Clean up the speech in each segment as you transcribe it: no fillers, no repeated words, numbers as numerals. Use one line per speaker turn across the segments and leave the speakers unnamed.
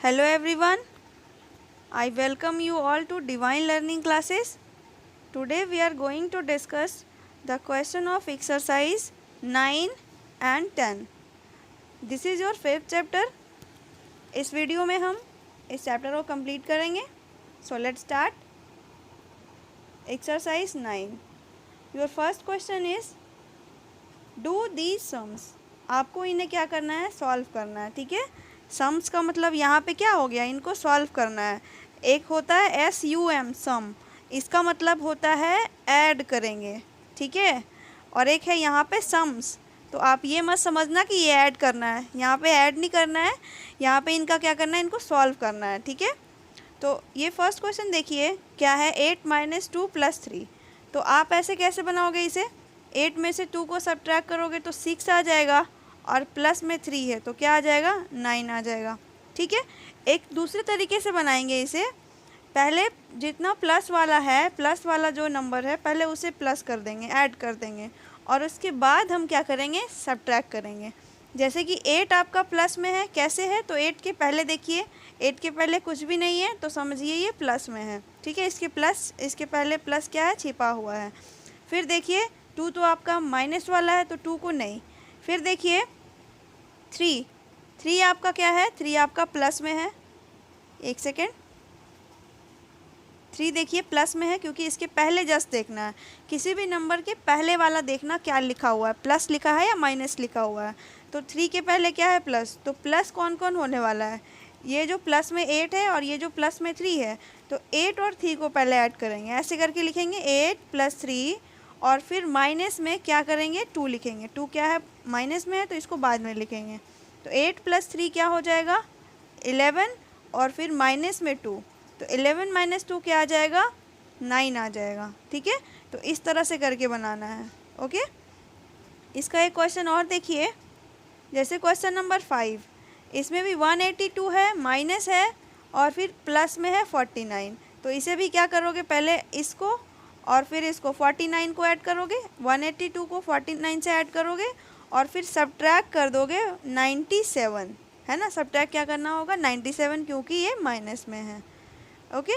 Hello everyone, I welcome you all to Divine Learning Classes. Today we are going to discuss the question of exercise 9 and 10. This is your fifth chapter. इस video में हम इस chapter को complete करेंगे. So let's start. Exercise 9. Your first question is do these sums. आपको इन्हें क्या करना है? सॉल्व करना है. ठीक है. सम्स का मतलब यहाँ पे क्या हो गया? इनको सॉल्व करना है. एक होता है SUM सम, इसका मतलब होता है ऐड करेंगे. ठीक है. और एक है यहाँ पे सम्स, तो आप ये मत समझना कि ये ऐड करना है. यहाँ पे ऐड नहीं करना है, यहाँ पे इनका क्या करना है? इनको सॉल्व करना है. ठीक है. तो ये फर्स्ट क्वेश्चन देखिए क्या है. 8 - 2 + 3. तो आप ऐसे कैसे बनाओगे इसे? 8 में से 2 को सब्ट्रैक्ट करोगे तो 6 आ जाएगा, और प्लस में 3 है तो क्या आ जाएगा? 9 आ जाएगा. ठीक है. एक दूसरे तरीके से बनाएंगे इसे. पहले जितना प्लस वाला है, प्लस वाला जो नंबर है, पहले उसे प्लस कर देंगे, ऐड कर देंगे, और उसके बाद हम क्या करेंगे? सब्ट्रैक्ट करेंगे. जैसे कि 8 आपका प्लस में है. कैसे है? तो 8 के पहले देखिए, 8 के पहले कुछ भी नहीं है तो समझिए ये प्लस में है. ठीक है. इसके पहले प्लस क्या है? छिपा हुआ है. फिर देखिए 2 तो आपका माइनस वाला है तो 2 को नहीं. फिर देखिए 3 आपका क्या है? 3 आपका प्लस में है. एक सेकेंड. 3 देखिए प्लस में है क्योंकि इसके पहले जस्ट देखना है. किसी भी नंबर के पहले वाला देखना क्या लिखा हुआ है, प्लस लिखा है या माइनस लिखा हुआ है. तो 3 के पहले क्या है? प्लस. तो प्लस कौन कौन होने वाला है? ये जो प्लस में 8 है और ये जो प्लस में 3 है. तो 8 और 3 को पहले ऐड करेंगे. ऐसे करके लिखेंगे 8 + 3, और फिर माइनस में क्या करेंगे? 2 लिखेंगे. 2 क्या है? माइनस में है तो इसको बाद में लिखेंगे. तो 8 + 3 क्या हो जाएगा? 11, और फिर माइनस में 2. तो 11 - 2 क्या आ जाएगा? 9 आ जाएगा. ठीक है. तो इस तरह से करके बनाना है. ओके. इसका एक क्वेश्चन और देखिए. जैसे क्वेश्चन नंबर 5, इसमें भी 182 है, माइनस है, और फिर प्लस में है 49. तो इसे भी क्या करोगे? पहले इसको और फिर इसको 49 को ऐड करोगे, 182 को 49 से ऐड करोगे, और फिर सब्ट्रैक्ट कर दोगे 97. है ना. सब्ट्रैक्ट क्या करना होगा? 97, क्योंकि ये माइनस में है. ओके.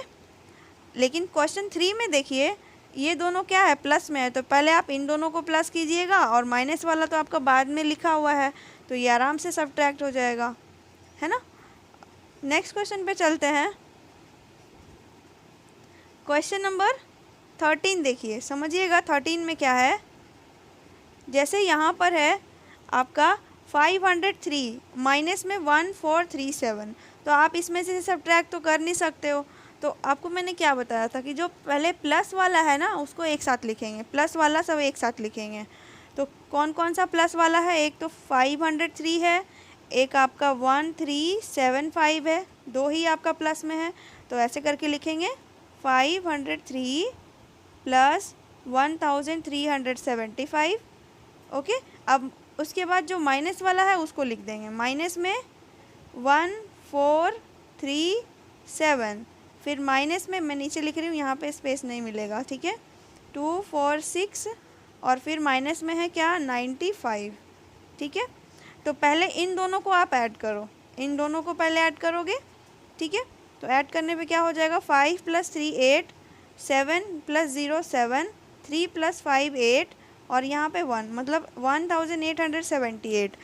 लेकिन क्वेश्चन 3 में देखिए ये दोनों क्या है? प्लस में है. तो पहले आप इन दोनों को प्लस कीजिएगा, और माइनस वाला तो आपका बाद में लिखा हुआ है, तो ये आराम से सब्ट्रैक्ट हो जाएगा. है ना. नेक्स्ट क्वेश्चन पे चलते हैं. क्वेश्चन नंबर 13 देखिए, समझिएगा 13 में क्या है. जैसे यहाँ पर है आपका 503 माइनस में 1437. तो आप इसमें से सब्ट्रैक्ट तो कर नहीं सकते हो. तो आपको मैंने क्या बताया था कि जो पहले प्लस वाला है ना, उसको एक साथ लिखेंगे. प्लस वाला सब एक साथ लिखेंगे. तो कौन कौन सा प्लस वाला है? एक तो 503 है, एक आपका 1375 है. 2 ही आपका प्लस में है. तो ऐसे करके लिखेंगे 503 + 1375. ओके. अब उसके बाद जो माइनस वाला है उसको लिख देंगे. माइनस में 1437, फिर माइनस में मैं नीचे लिख रही हूँ, यहाँ पे स्पेस नहीं मिलेगा. ठीक है. 246, और फिर माइनस में है क्या? 95. ठीक है. तो पहले इन दोनों को आप ऐड करो. इन दोनों को पहले ऐड करोगे. ठीक है. तो ऐड करने पे क्या हो जाएगा? 5 + 3 8, 7 + 0 7, 3 + 5 8, और यहाँ पे 1, मतलब 1878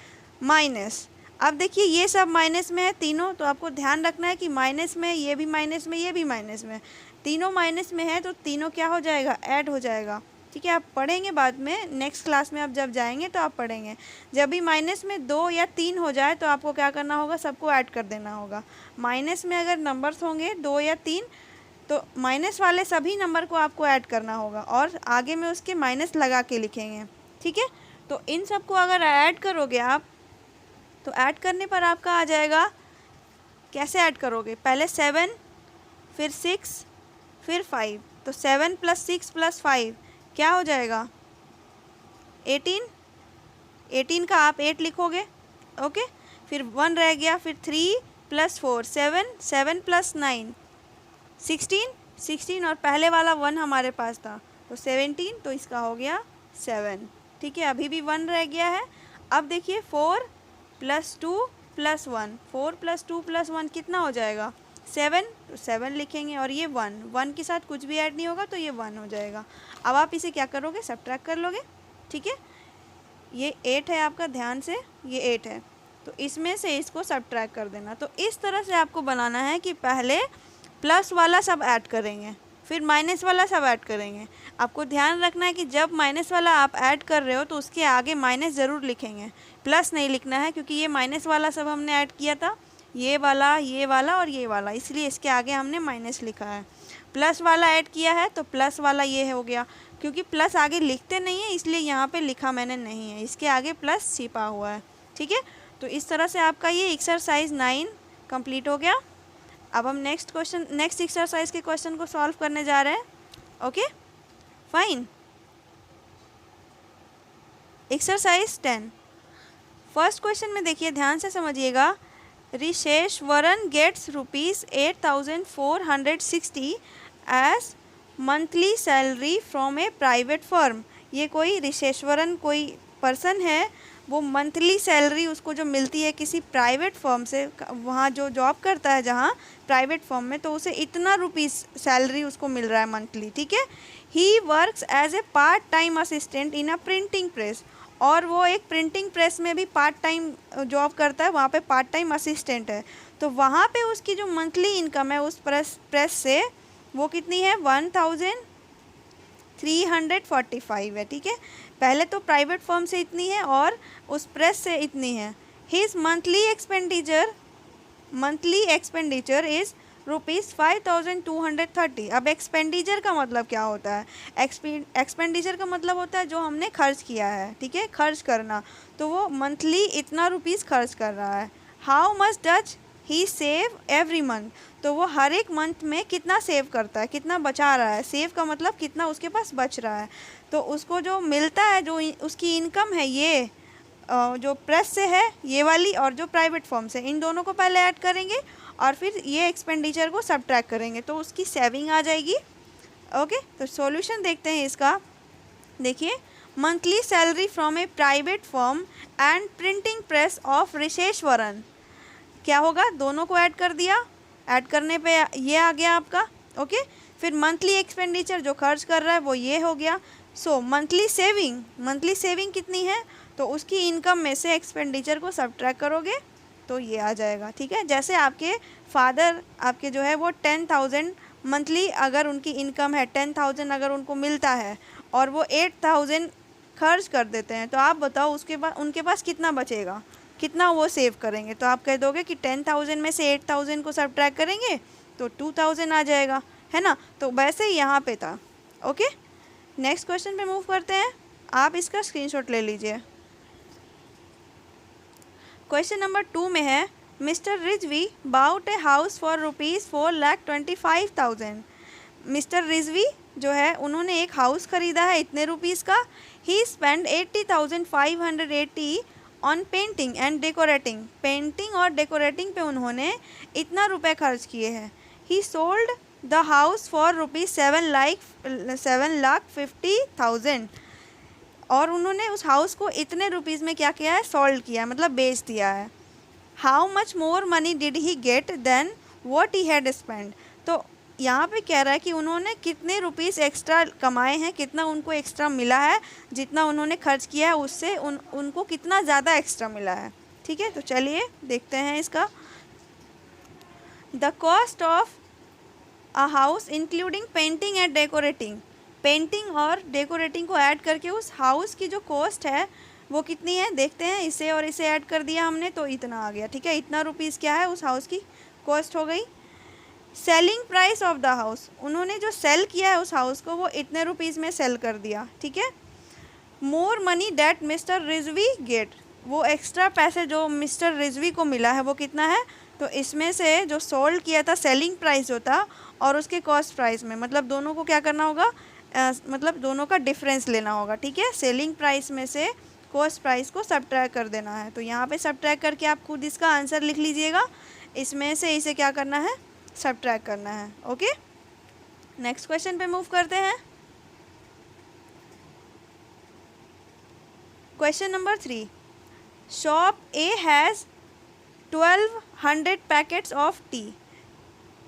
माइनस. अब देखिए ये सब माइनस में है तीनों, तो आपको ध्यान रखना है कि माइनस में, ये भी माइनस में, ये भी माइनस में, तीनों माइनस में है, तो तीनों क्या हो जाएगा? ऐड हो जाएगा. ठीक है. आप पढ़ेंगे बाद में, नेक्स्ट क्लास में आप जब जाएंगे तो आप पढ़ेंगे. जब भी माइनस में 2 या 3 हो जाए तो आपको क्या करना होगा? सबको ऐड कर देना होगा. माइनस में अगर नंबर्स होंगे 2 या 3, तो माइनस वाले सभी नंबर को आपको ऐड करना होगा, और आगे में उसके माइनस लगा के लिखेंगे. ठीक है. तो इन सबको अगर ऐड करोगे आप, तो ऐड करने पर आपका आ जाएगा. कैसे ऐड करोगे? पहले 7, फिर 6, फिर 5. तो 7 + 6 + 5 क्या हो जाएगा? 18. 18 का आप 8 लिखोगे. ओके. फिर 1 रह गया. फिर 3 + 4 7, 7 + 9 16, 16, और पहले वाला 1 हमारे पास था तो 17, तो इसका हो गया 7. ठीक है. अभी भी 1 रह गया है. अब देखिए 4 + 2 प्लस 1, 4 + 2 + 1 कितना हो जाएगा 7, तो 7 लिखेंगे। और ये 1 के साथ कुछ भी ऐड नहीं होगा तो ये 1 हो जाएगा। अब आप इसे क्या करोगे, सब्ट्रैक्ट कर लोगे, ठीक है। ये 8 है आपका, ध्यान से, ये 8 है, तो इसमें से इसको सब्ट्रैक्ट कर देना। तो इस तरह से आपको बनाना है कि पहले प्लस वाला सब ऐड करेंगे, फिर माइनस वाला सब ऐड करेंगे। आपको ध्यान रखना है कि जब माइनस वाला आप ऐड कर रहे हो तो उसके आगे माइनस ज़रूर लिखेंगे, प्लस नहीं लिखना है, क्योंकि ये माइनस वाला सब हमने ऐड किया था, ये वाला और ये वाला, इसलिए इसके आगे हमने माइनस लिखा है। प्लस वाला ऐड किया है तो प्लस वाला ये हो गया, क्योंकि प्लस आगे लिखते नहीं है इसलिए यहाँ पे लिखा मैंने नहीं है, इसके आगे प्लस छिपा हुआ है, ठीक है। तो इस तरह से आपका ये एक्सरसाइज 9 कंप्लीट हो गया। अब हम नेक्स्ट एक्सरसाइज के क्वेश्चन को सॉल्व करने जा रहे हैं। Okay fine. Exercise 10, first question में देखिए, ध्यान से समझिएगा। Rishesvaran gets ₹8,460 as monthly salary from a private firm. ये कोई रिशेश्वरन कोई पर्सन है, वो मंथली सैलरी उसको जो मिलती है किसी प्राइवेट फर्म से, वहाँ जो जॉब करता है जहाँ प्राइवेट फर्म में, तो उसे इतना रुपीस सैलरी उसको मिल रहा है मंथली, ठीक है। He works as a part time assistant in a printing press, और वो एक प्रिंटिंग प्रेस में भी पार्ट टाइम जॉब करता है, वहाँ पे पार्ट टाइम असिस्टेंट है। तो वहाँ पे उसकी जो मंथली इनकम है उस प्रेस से वो कितनी है 1,345 है, ठीक है। पहले तो प्राइवेट फर्म से इतनी है और उस प्रेस से इतनी है। His monthly expenditure is ₹5,230। अब एक्सपेंडिचर का मतलब क्या होता है, एक्सपेंडिचर का मतलब होता है जो हमने खर्च किया है, ठीक है, खर्च करना। तो वो मंथली इतना रुपीस खर्च कर रहा है। How much does he save every month, तो वो हर एक मंथ में कितना सेव करता है, कितना बचा रहा है। सेव का मतलब कितना उसके पास बच रहा है। तो उसको जो मिलता है, जो उसकी इनकम है, ये जो प्रेस से है ये वाली, और जो प्राइवेट फर्म से, इन दोनों को पहले ऐड करेंगे और फिर ये एक्सपेंडिचर को सब्ट्रैक्ट करेंगे, तो उसकी सेविंग आ जाएगी। ओके, तो सॉल्यूशन देखते हैं इसका। देखिए, monthly salary from a private firm and printing press of Rishesvaran, क्या होगा, दोनों को ऐड कर दिया, ऐड करने पे ये आ गया आपका। ओके, फिर मंथली एक्सपेंडिचर जो खर्च कर रहा है वो ये हो गया। सो मंथली सेविंग कितनी है, तो उसकी इनकम में से एक्सपेंडिचर को सब्ट्रैक्ट करोगे तो ये आ जाएगा, ठीक है। जैसे आपके फादर आपके जो है वो 10,000 मंथली, अगर उनकी इनकम है 10,000 अगर उनको मिलता है और वो 8,000 खर्च कर देते हैं, तो आप बताओ उसके बाद उनके पास कितना बचेगा, कितना वो सेव करेंगे। तो आप कह दोगे कि 10,000 में से 8,000 को सब्ट्रैक्ट करेंगे तो 2,000 आ जाएगा, है ना। तो वैसे ही यहाँ पे था। ओके, नेक्स्ट क्वेश्चन पे मूव करते हैं। आप इसका स्क्रीनशॉट ले लीजिए। क्वेश्चन नंबर 2 में है, mister Rizvi bought a house for ₹4,25,000। Mister Rizvi जो है उन्होंने एक हाउस ख़रीदा है इतने रुपीस का। He spend 80,580 on painting and decorating. Painting और डेकोरेटिंग पे उन्होंने इतना रुपए खर्च किए हैं। He sold the house for ₹7,50,000, और उन्होंने उस हाउस को इतने रुपीज़ में क्या किया है, सोल्ड किया, मतलब बेच दिया है। How much more money did he get than what he had spend. तो यहाँ पे कह रहा है कि उन्होंने कितने रुपीस एक्स्ट्रा कमाए हैं, कितना उनको एक्स्ट्रा मिला है, जितना उन्होंने खर्च किया है उससे उनको कितना ज़्यादा एक्स्ट्रा मिला है, ठीक है। तो चलिए देखते हैं इसका। The cost of a house including painting and decorating. Painting और डेकोरेटिंग को ऐड करके उस हाउस की जो कॉस्ट है वो कितनी है, देखते हैं। इसे और इसे ऐड कर दिया हमने तो इतना आ गया, ठीक है। इतना रुपीज़ क्या है, उस हाउस की कॉस्ट हो गई। Selling price of the house, उन्होंने जो सेल किया है उस हाउस को वो इतने रुपीज़ में सेल कर दिया, ठीक है। More money that mister Rizvi get, वो एक्स्ट्रा पैसे जो मिस्टर रिजवी को मिला है वो कितना है, तो इसमें से जो सोल्ड किया था सेलिंग प्राइस जो था और उसके कॉस्ट प्राइस में, मतलब दोनों को क्या करना होगा, मतलब दोनों का डिफरेंस लेना होगा, ठीक है। सेलिंग प्राइस में से कॉस्ट प्राइस को सब्ट्रैक्ट कर देना है। तो यहाँ पे सब्ट्रैक्ट करके आप खुद इसका आंसर लिख लीजिएगा। इसमें से इसे क्या करना है, सब्ट्रैक्ट करना है। ओके, नेक्स्ट क्वेश्चन पे मूव करते हैं। Question number 3, shop A has 1200 packets of T.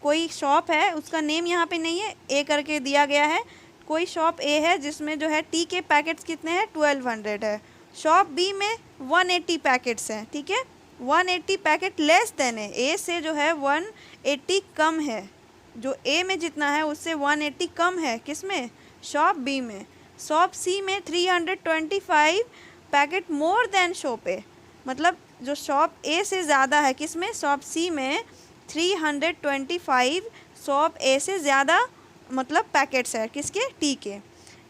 कोई शॉप है, उसका नेम यहाँ पे नहीं है, ए करके दिया गया है। कोई शॉप ए है जिसमें जो है टी के पैकेट्स कितने हैं, 1200 है। शॉप बी में 180 पैकेट्स हैं, ठीक है। 180 पैकेट लेस देन है, ए से जो है 180 कम है। जो ए में जितना है उससे 180 कम है, किस में, शॉप बी में। शॉप सी में 325 पैकेट मोर देन शॉप ए, मतलब जो शॉप ए से ज़्यादा है, किस में, शॉप सी में 325 शॉप ए से ज़्यादा मतलब पैकेट्स है, किसके, टी के।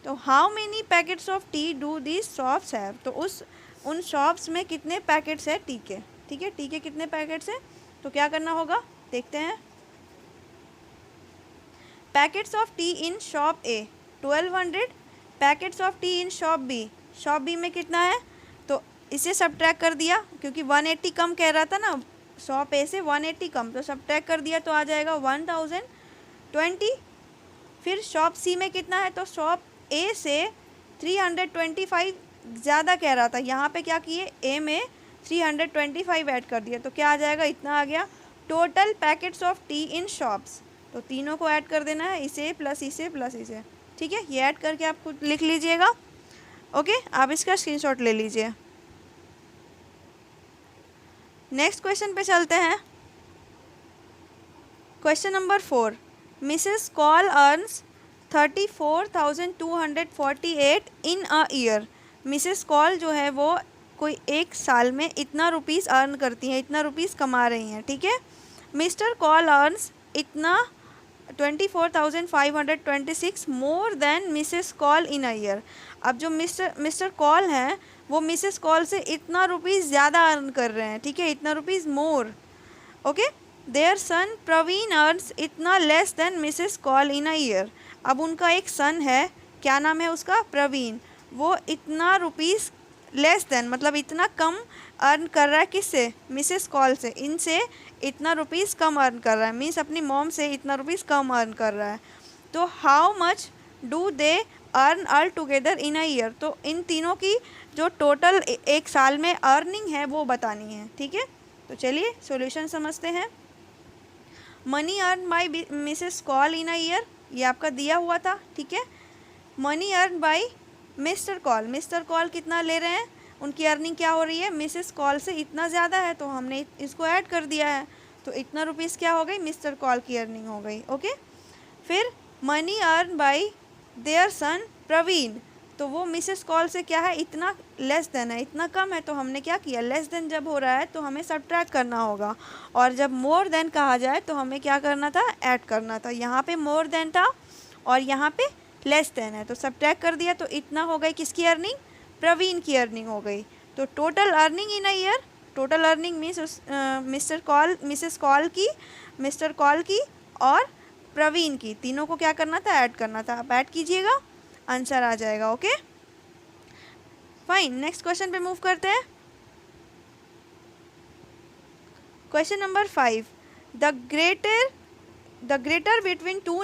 तो how many packets of T do this shops have, तो उन शॉप्स में कितने पैकेट्स है टी के, ठीक है। टी के कितने पैकेट्स हैं, तो क्या करना होगा, देखते हैं। Packets of tea in shop A 1200, packets of tea in shop B में कितना है, तो इसे सब्ट्रैक्ट कर दिया, क्योंकि 180 कम कह रहा था ना, शॉप ए से 180 कम, तो सब्ट्रैक्ट कर दिया तो आ जाएगा 1020। फिर शॉप सी में कितना है, तो शॉप ए से 325 ज़्यादा कह रहा था, यहाँ पे क्या किए, ए में 325 ऐड कर दिया, तो क्या आ जाएगा, इतना आ गया। Total packets of tea in shops, तो तीनों को ऐड कर देना है, इसे प्लस इसे प्लस इसे, ठीक है। ये ऐड करके आप खुद लिख लीजिएगा, ओके। आप इसका स्क्रीनशॉट ले लीजिए। नेक्स्ट क्वेश्चन पे चलते हैं। Question number 4, Mrs call earns 34,248 in a year. Mrs call जो है वो कोई एक साल में इतना रुपीस अर्न करती हैं, इतना रुपीस कमा रही हैं, ठीक है। मिस्टर कॉल अर्न्स इतना 24,526 more than Mrs Kaul in a year. अब जो मिस्टर कॉल हैं वो मिसेस कॉल से इतना रुपीस ज़्यादा अर्न कर रहे हैं, ठीक है, इतना rupees more, okay. Their son Praveen earns इतना less than Mrs Kaul in a year. अब उनका एक सन है, क्या नाम है उसका, प्रवीण, वो इतना रुपीस लेस देन मतलब इतना कम अर्न कर रहा है, किससे, मिसेस कॉल से, इनसे इतना रुपीस कम अर्न कर रहा है, मीन्स अपनी मॉम से इतना रुपीस कम अर्न कर रहा है। तो how much do they earn all together in a year, तो इन तीनों की जो टोटल एक साल में अर्निंग है वो बतानी है, ठीक है। तो चलिए सॉल्यूशन समझते हैं। Money earn by Mrs Kaul in a year, ये आपका दिया हुआ था, ठीक है। Money earn by mister call कितना ले रहे हैं, उनकी अर्निंग क्या हो रही है, मिसेस कॉल से इतना ज़्यादा है, तो हमने इसको ऐड कर दिया है, तो इतना रुपीस क्या हो गई, मिस्टर कॉल की अर्निंग हो गई, ओके। फिर money earn by there son Praveen, तो वो मिसेस कॉल से क्या है, इतना लेस देन है, इतना कम है, तो हमने क्या किया, लेस देन जब हो रहा है तो हमें सब्ट्रैक्ट करना होगा, और जब मोर देन कहा जाए तो हमें क्या करना था, ऐड करना था। यहाँ पे मोर देन था और यहाँ पे लेस देन है, तो सब्ट्रैक्ट कर दिया, तो इतना हो गई किसकी अर्निंग, प्रवीण की अर्निंग हो गई। तो total earning in a year, total earning means mister call की और प्रवीण की, तीनों को क्या करना था, ऐड करना था। आप ऐड कीजिएगा, आंसर आ जाएगा, ओके फाइन। नेक्स्ट क्वेश्चन पे मूव करते हैं। Question number 5, the greater between two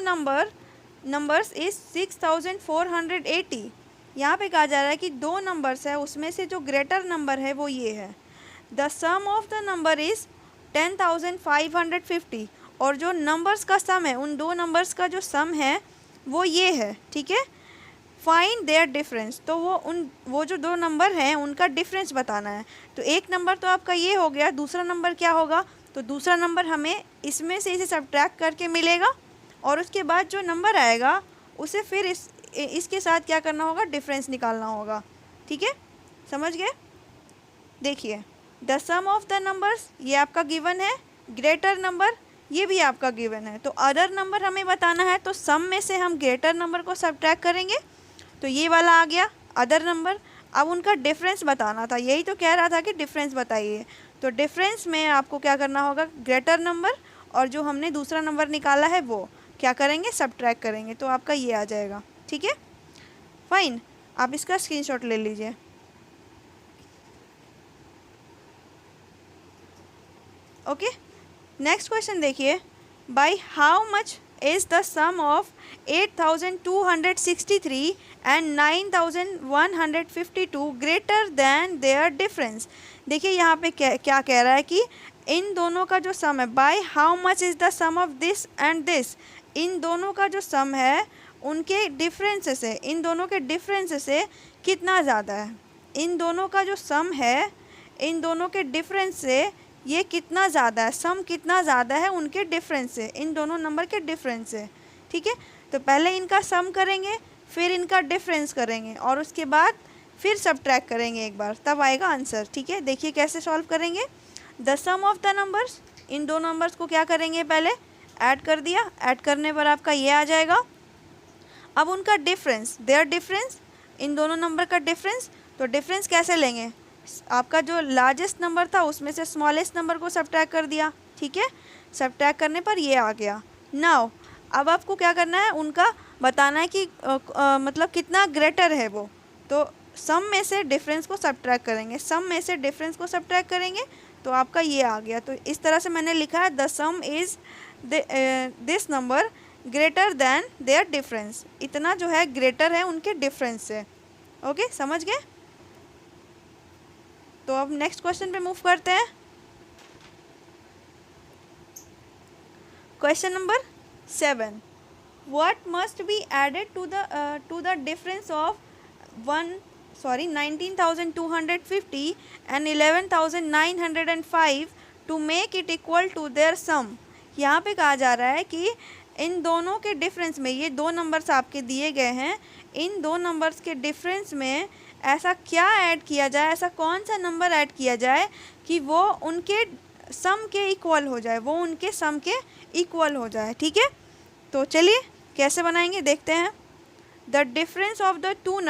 numbers is 6,480। यहाँ पे कहा जा रहा है कि दो नंबर्स है, उसमें से जो ग्रेटर नंबर है वो ये है। The sum of the number is 10,550, और जो नंबर्स का सम है, उन दो नंबर्स का जो सम है वो ये है, ठीक है। फाइंड देयर डिफरेंस, तो वो जो दो नंबर हैं उनका डिफरेंस बताना है। तो एक नंबर तो आपका ये हो गया, दूसरा नंबर क्या होगा, तो दूसरा नंबर हमें इसमें से इसे सब्ट्रैक्ट करके मिलेगा, और उसके बाद जो नंबर आएगा उसे फिर इसके साथ क्या करना होगा, डिफरेंस निकालना होगा, ठीक है, समझ गए। देखिए, the sum of the numbers ये आपका गिवन है, ग्रेटर नंबर ये भी आपका गिवन है। तो अदर नंबर हमें बताना है, तो सम में से हम ग्रेटर नंबर को सब्ट्रैक्ट करेंगे, तो ये वाला आ गया अदर नंबर। अब उनका डिफरेंस बताना था, यही तो कह रहा था कि डिफरेंस बताइए। तो डिफरेंस में आपको क्या करना होगा, ग्रेटर नंबर और जो हमने दूसरा नंबर निकाला है वो क्या करेंगे, सब्ट्रैक्ट करेंगे, तो आपका ये आ जाएगा, ठीक है फाइन। आप इसका स्क्रीनशॉट ले लीजिए, ओके। नेक्स्ट क्वेश्चन देखिए, by how much is the sum of 8,263 and 9,152 greater than their difference. देखिए यहाँ पे क्या कह रहा है कि इन दोनों का जो सम है, by how much is the sum of this and this, इन दोनों का जो सम है उनके डिफरेंस से, इन दोनों के डिफरेंस से कितना ज़्यादा है, इन दोनों का जो सम है इन दोनों के डिफरेंस से ये कितना ज़्यादा है, सम कितना ज़्यादा है उनके डिफरेंस से, इन दोनों नंबर के डिफरेंस से। ठीक है, तो पहले इनका सम करेंगे, फिर इनका डिफरेंस करेंगे और उसके बाद फिर सबट्रैक्ट करेंगे एक बार, तब आएगा आंसर। ठीक है, देखिए कैसे सॉल्व करेंगे। The sum of the numbers, इन दो नंबर्स को क्या करेंगे, पहले ऐड कर दिया, ऐड करने पर आपका ये आ जाएगा। अब उनका डिफरेंस, देयर डिफरेंस, इन दोनों नंबर का डिफरेंस, तो डिफरेंस कैसे लेंगे, आपका जो लार्जेस्ट नंबर था उसमें से स्मॉलेस्ट नंबर को सबट्रैक्ट कर दिया। ठीक है, सबट्रैक्ट करने पर ये आ गया। नाउ अब आपको क्या करना है, उनका बताना है कि मतलब कितना ग्रेटर है वो, तो सम में से डिफरेंस को सबट्रैक्ट करेंगे, सम में से डिफरेंस को सबट्रैक्ट करेंगे तो आपका ये आ गया। तो इस तरह से मैंने लिखा है the sum is this number greater than their difference, इतना जो है ग्रेटर है उनके डिफरेंस से। ओके, समझ गए। तो अब नेक्स्ट क्वेश्चन पे मूव करते हैं। Question number 7, what must be added to the difference of 19,250 and 11,905 to make it equal to their sum. यहाँ पे कहा जा रहा है कि इन दोनों के डिफरेंस में, ये दो नंबर्स आपके दिए गए हैं, इन दो नंबर्स के डिफरेंस में ऐसा क्या ऐड किया जाए, ऐसा कौन सा नंबर ऐड किया जाए कि वो उनके सम के इक्वल हो जाए, वो उनके सम के इक्वल हो जाए। ठीक है, तो चलिए कैसे बनाएंगे देखते हैं। The difference of the two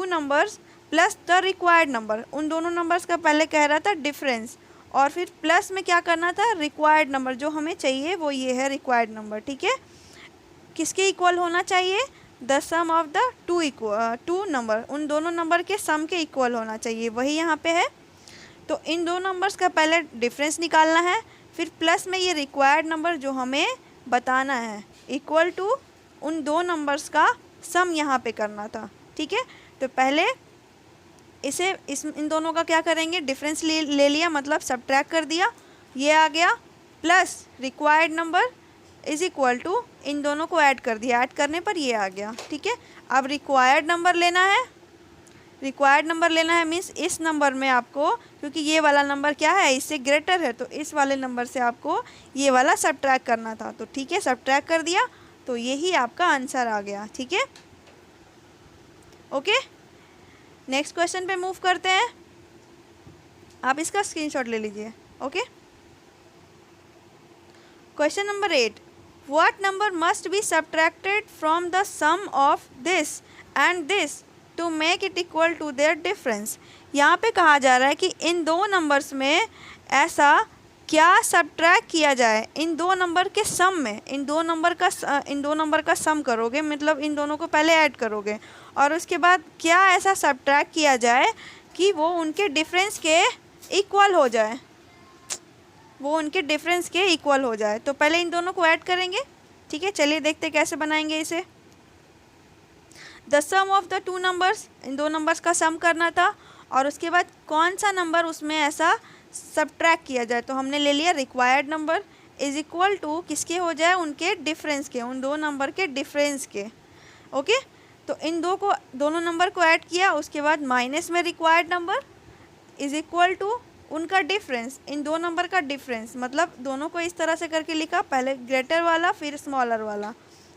numbers plus the required number, उन दोनों नंबर्स का पहले कह रहा था डिफरेंस, और फिर प्लस में क्या करना था, रिक्वायर्ड नंबर, जो हमें चाहिए वो ये है रिक्वायर्ड नंबर। ठीक है, किसके इक्वल होना चाहिए, the sum of the two number, उन दोनों नंबर के सम के इक्वल होना चाहिए, वही यहाँ पे है। तो इन दो नंबर्स का पहले डिफरेंस निकालना है, फिर प्लस में ये रिक्वायर्ड नंबर जो हमें बताना है, इक्वल टू उन दो नंबर्स का सम यहाँ पे करना था। ठीक है, तो पहले इन दोनों का क्या करेंगे, डिफरेंस ले लिया, मतलब सबट्रैक्ट कर दिया, ये आ गया, plus required number is equal to इन दोनों को ऐड कर दिया, ऐड करने पर ये आ गया। ठीक है, अब रिक्वायर्ड नंबर लेना है, रिक्वायर्ड नंबर लेना है मीन्स इस नंबर में आपको, क्योंकि ये वाला नंबर क्या है, इससे ग्रेटर है, तो इस वाले नंबर से आपको ये वाला सबट्रैक्ट करना था। तो ठीक है, सबट्रैक्ट कर दिया, तो यही आपका आंसर आ गया। ठीक है, ओके, नेक्स्ट क्वेश्चन पे मूव करते हैं। आप इसका स्क्रीनशॉट ले लीजिए। Okay, question number 8, what number must be subtracted from the sum of this and this to make it equal to their difference. यहाँ पे कहा जा रहा है कि इन दो नंबर्स में ऐसा क्या सबट्रैक्ट किया जाए, इन दो नंबर के सम में, इन दो नंबर का सम करोगे, मतलब इन दोनों को पहले ऐड करोगे और उसके बाद क्या ऐसा सबट्रैक्ट किया जाए कि वो उनके डिफरेंस के इक्वल हो जाए, वो उनके डिफरेंस के इक्वल हो जाए। तो पहले इन दोनों को ऐड करेंगे। ठीक है, चलिए देखते कैसे बनाएंगे इसे। The sum of the two numbers, इन दो नंबर्स का सम करना था और उसके बाद कौन सा नंबर उसमें ऐसा सबट्रैक्ट किया जाए, तो हमने ले लिया required number is equal to किसके हो जाए, उनके डिफरेंस के, उन दो नंबर के डिफरेंस के। ओके, तो इन दोनों नंबर को ऐड किया, उसके बाद माइनस में required number is equal to उनका डिफरेंस, इन दो नंबर का डिफरेंस, मतलब दोनों को इस तरह से करके लिखा, पहले ग्रेटर वाला फिर स्मॉलर वाला।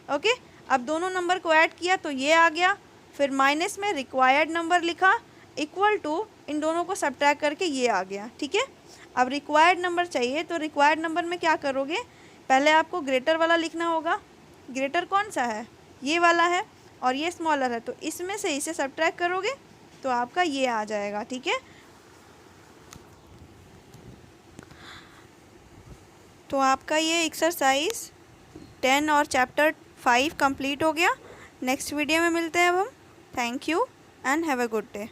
ओके, अब दोनों नंबर को ऐड किया तो ये आ गया, फिर माइनस में रिक्वायर्ड नंबर लिखा इक्वल टू इन दोनों को सबट्रैक्ट करके ये आ गया। ठीक है, अब रिक्वायर्ड नंबर चाहिए, तो रिक्वायर्ड नंबर में क्या करोगे, पहले आपको ग्रेटर वाला लिखना होगा। ग्रेटर कौन सा है, ये वाला है, और ये स्मॉलर है, तो इसमें से इसे सबट्रैक्ट करोगे तो आपका ये आ जाएगा। ठीक है, तो आपका ये एक्सरसाइज 10 और चैप्टर 5 कंप्लीट हो गया। नेक्स्ट वीडियो में मिलते हैं अब हम। Thank you and have a good day.